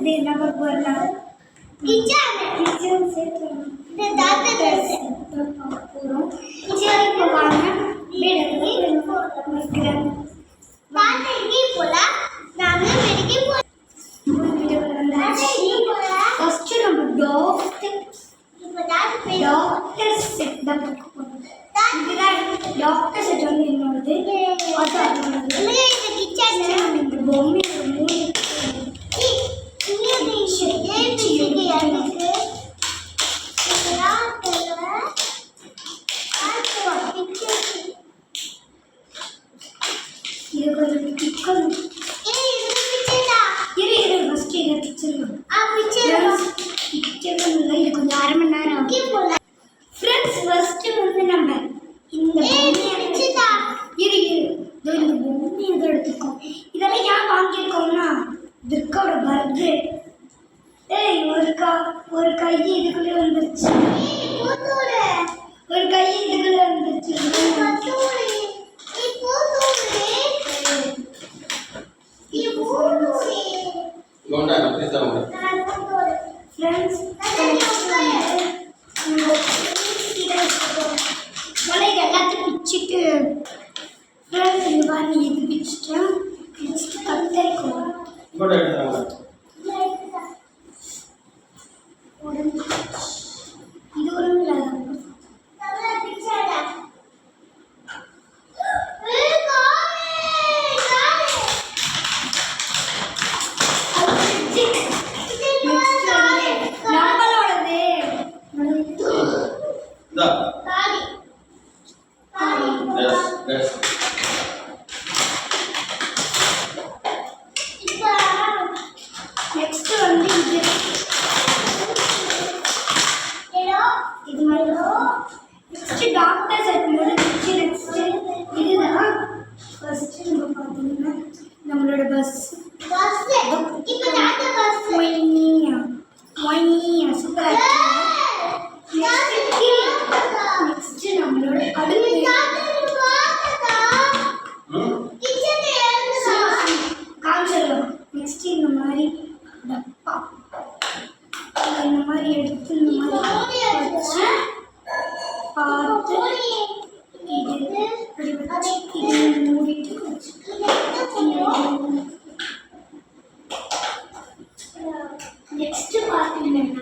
இது number போறலாம் kitchen set இந்த தாத்தா ட்ரெஸ் போறோம் கிச்சன் போவாங்க வீடுக்கு வைக்கிறேன் தாத்தா இங்கே போலாம் நாங்க வீட்டுக்கு போறோம் வீட்டுக்கு வந்தாச்சு ஃபர்ஸ்ட் நம்ம டாக்டர் செட் தான் போறோம் டாக்டர் செட் வந்து என்னோடது இந்த பொம்மை கொஞ்சம் அரை மணி நேரம் ஃப்ரெண்ட்ஸ் ஃபர்ஸ்ட் வந்து நம்ம இந்த பொம்மையை எடுத்துக்கோம் இதெல்லாம் ஏன் வாங்கியிருக்கோம்னா துர்காவோட பர்த்டே ஒரு கை இதுக்குள்ளே வந்துருச்சு ஒரு கை இதுக்குள்ளே வந்துருச்சு ஃப்ரெண்ட்ஸ் எல்லாத்தையும் பிச்சுட்டு ஃப்ரெண்ட்ஸ் இந்த மாதிரி இது பிச்சுட்டேன் பிச்சுட்டு கத்தரிக்கோம் இது ஒரு நெக்ஸ்ட் வந்து இது மாதிரி நெக்ஸ்ட் டாக்டர் செட் முடிஞ்சிச்சு நெக்ஸ்ட் இதுதான் ஃபர்ஸ்ட் நம்ம பார்த்தீங்கன்னா நம்மளோட பஸ் சூப்பராக நெக்ஸ்ட் நம்மளோட அடுப்பு காமிச்சிடலாம் நெக்ஸ்ட் இந்த மாதிரி டப்பா இந்த மாதிரி எடுத்து இந்த மாதிரி வச்சு பார்த்து இது இப்படி வச்சு இது மூடிட்டு வச்சு நெக்ஸ்ட் பார்த்தீங்கன்னா